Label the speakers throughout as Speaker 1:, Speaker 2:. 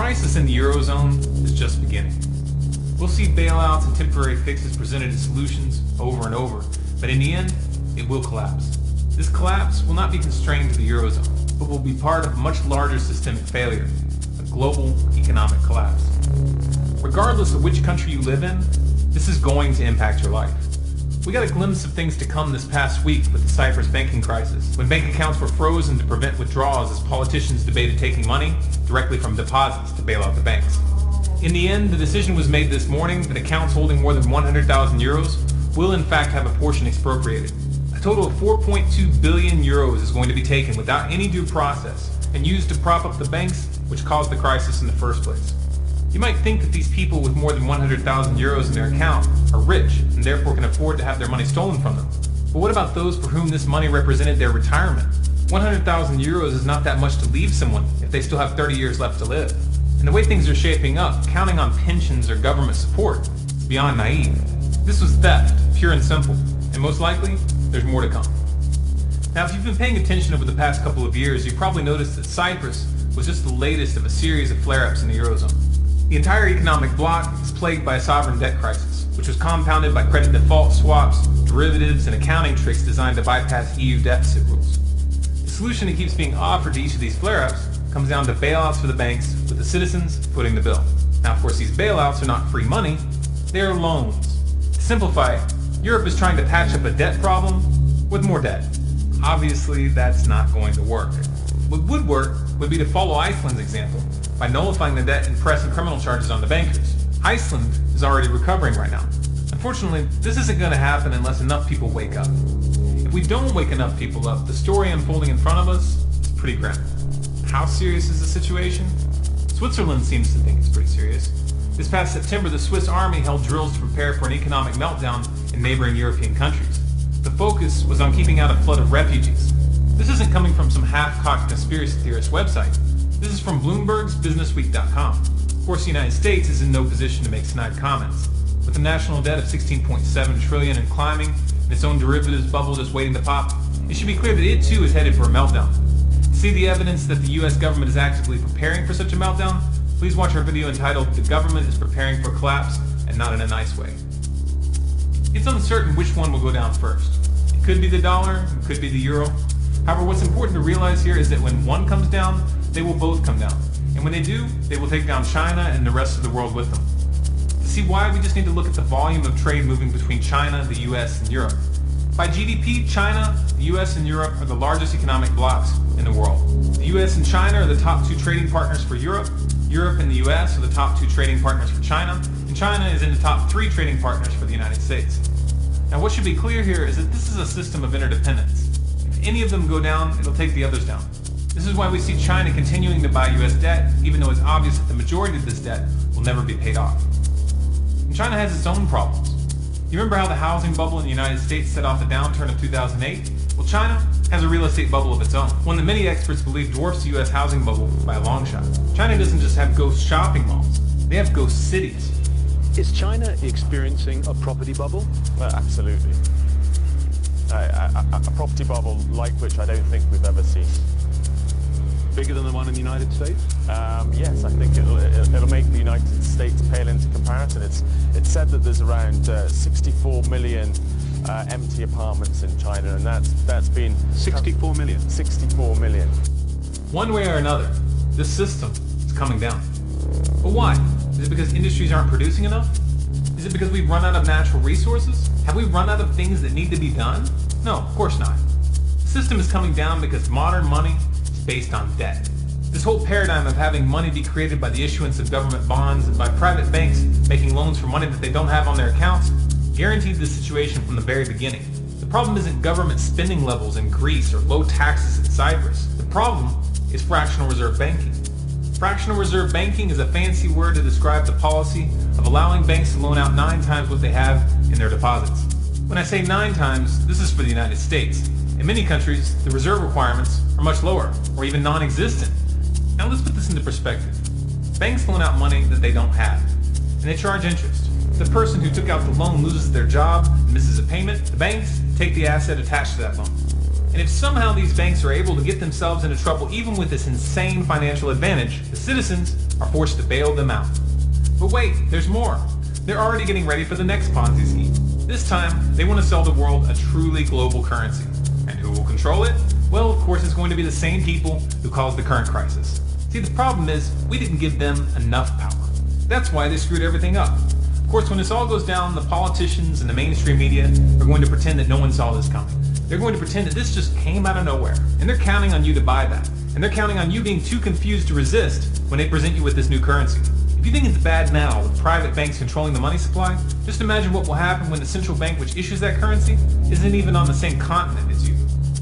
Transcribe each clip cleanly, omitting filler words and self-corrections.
Speaker 1: crisis in the Eurozone is just beginning. We'll see bailouts and temporary fixes presented as solutions over and over, but in the end, it will collapse. This collapse will not be constrained to the Eurozone, but will be part of a much larger systemic failure, a global economic collapse. Regardless of which country you live in, this is going to impact your life. We got a glimpse of things to come this past week with the Cyprus banking crisis, when bank accounts were frozen to prevent withdrawals as politicians debated taking money directly from deposits to bail out the banks. In the end, the decision was made this morning that accounts holding more than 100,000 euros will in fact have a portion expropriated. A total of 4.2 billion euros is going to be taken without any due process and used to prop up the banks which caused the crisis in the first place. You might think that these people with more than 100,000 euros in their account are rich and therefore can afford to have their money stolen from them. But what about those for whom this money represented their retirement? 100,000 euros is not that much to leave someone if they still have 30 years left to live. And the way things are shaping up, counting on pensions or government support is beyond naive. This was theft, pure and simple, and most likely, there's more to come. Now, if you've been paying attention over the past couple of years, you've probably noticed that Cyprus was just the latest of a series of flare-ups in the Eurozone. The entire economic bloc is plagued by a sovereign debt crisis, which was compounded by credit default swaps, derivatives, and accounting tricks designed to bypass EU deficit rules. The solution that keeps being offered to each of these flare-ups comes down to bailouts for the banks, with the citizens footing the bill. Now, of course, these bailouts are not free money, they are loans. To simplify it, Europe is trying to patch up a debt problem with more debt. Obviously, that's not going to work. What would work would be to follow Iceland's example by nullifying the debt and pressing criminal charges on the bankers. Iceland is already recovering right now. Unfortunately, this isn't going to happen unless enough people wake up. If we don't wake enough people up, the story unfolding in front of us is pretty grim. How serious is the situation? Switzerland seems to think it's pretty serious. This past September, the Swiss army held drills to prepare for an economic meltdown in neighboring European countries. The focus was on keeping out a flood of refugees. This isn't coming from some half-cocked conspiracy theorist website. This is from Bloomberg's BusinessWeek.com. Of course, the United States is in no position to make snide comments. With a national debt of $16.7 trillion and climbing, and its own derivatives bubble just waiting to pop, it should be clear that it too is headed for a meltdown. To see the evidence that the US government is actively preparing for such a meltdown, please watch our video entitled "The Government is Preparing for Collapse, and Not in a Nice Way." It's uncertain which one will go down first. It could be the dollar, it could be the euro. However, what's important to realize here is that when one comes down, they will both come down. And when they do, they will take down China and the rest of the world with them. To see why, we just need to look at the volume of trade moving between China, the US, and Europe. By GDP, China, the US, and Europe are the largest economic blocs in the world. The US and China are the top two trading partners for Europe. Europe and the US are the top two trading partners for China. And China is in the top three trading partners for the United States. Now, what should be clear here is that this is a system of interdependence. If any of them go down, it'll take the others down. This is why we see China continuing to buy US debt, even though it's obvious that the majority of this debt will never be paid off. And China has its own problems. You remember how the housing bubble in the United States set off the downturn of 2008? Well, China has a real estate bubble of its own, one that many experts believe dwarfs the US housing bubble by a long shot. China doesn't just have ghost shopping malls, they have ghost cities.
Speaker 2: Is China experiencing a property bubble?
Speaker 3: Absolutely. A property bubble like which I don't think we've ever seen.
Speaker 2: Bigger than the one in the United States?
Speaker 3: Yes, I think it'll make the United States pale into comparison. It's said that there's around 64 million empty apartments in China, and that's been
Speaker 2: 64 million.
Speaker 3: 64 million.
Speaker 1: One way or another, this system is coming down. But why? Is it because industries aren't producing enough? Is it because we've run out of natural resources? Have we run out of things that need to be done? No, of course not. The system is coming down because modern money is based on debt. This whole paradigm of having money be created by the issuance of government bonds and by private banks making loans for money that they don't have on their accounts guaranteed this situation from the very beginning. The problem isn't government spending levels in Greece or low taxes in Cyprus. The problem is fractional reserve banking. Fractional reserve banking is a fancy word to describe the policy of allowing banks to loan out 9 times what they have in their deposits. When I say 9 times, this is for the United States. In many countries, the reserve requirements are much lower, or even non-existent. Now let's put this into perspective. Banks loan out money that they don't have, and they charge interest. If the person who took out the loan loses their job and misses a payment, the banks take the asset attached to that loan. And if somehow these banks are able to get themselves into trouble even with this insane financial advantage, the citizens are forced to bail them out. But wait, there's more. They're already getting ready for the next Ponzi scheme. This time, they want to sell the world a truly global currency. And who will control it? Well, of course, it's going to be the same people who caused the current crisis. See, the problem is, we didn't give them enough power. That's why they screwed everything up. Of course, when this all goes down, the politicians and the mainstream media are going to pretend that no one saw this coming. They're going to pretend that this just came out of nowhere. And they're counting on you to buy that. And they're counting on you being too confused to resist when they present you with this new currency. If you think it's bad now with private banks controlling the money supply, just imagine what will happen when the central bank which issues that currency isn't even on the same continent as you.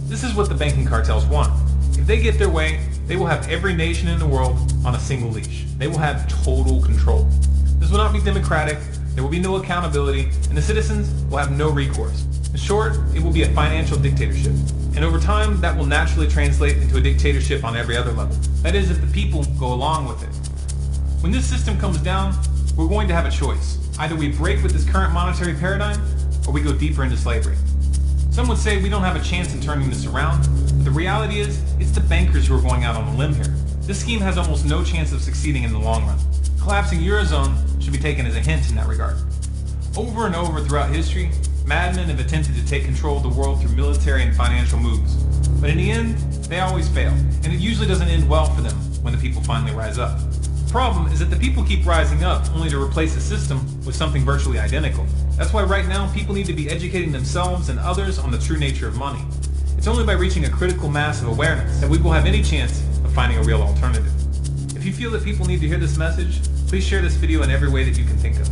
Speaker 1: This is what the banking cartels want. If they get their way, they will have every nation in the world on a single leash. They will have total control. This will not be democratic, there will be no accountability, and the citizens will have no recourse. In short, it will be a financial dictatorship. And over time, that will naturally translate into a dictatorship on every other level. That is, if the people go along with it. When this system comes down, we're going to have a choice. Either we break with this current monetary paradigm, or we go deeper into slavery. Some would say we don't have a chance in turning this around, but the reality is, it's the bankers who are going out on a limb here. This scheme has almost no chance of succeeding in the long run. Collapsing Eurozone should be taken as a hint in that regard. Over and over throughout history, madmen have attempted to take control of the world through military and financial moves. But in the end, they always fail, and it usually doesn't end well for them when the people finally rise up. The problem is that the people keep rising up only to replace the system with something virtually identical. That's why right now people need to be educating themselves and others on the true nature of money. It's only by reaching a critical mass of awareness that we will have any chance of finding a real alternative. If you feel that people need to hear this message, please share this video in every way that you can think of.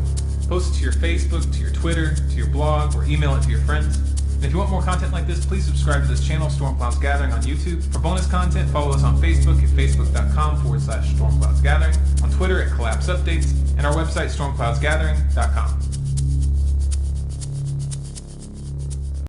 Speaker 1: Post it to your Facebook, to your Twitter, to your blog, or email it to your friends. And if you want more content like this, please subscribe to this channel, Storm Clouds Gathering, on YouTube. For bonus content, follow us on Facebook at facebook.com/StormCloudsGathering, on Twitter at Collapse Updates, and our website, stormcloudsgathering.com.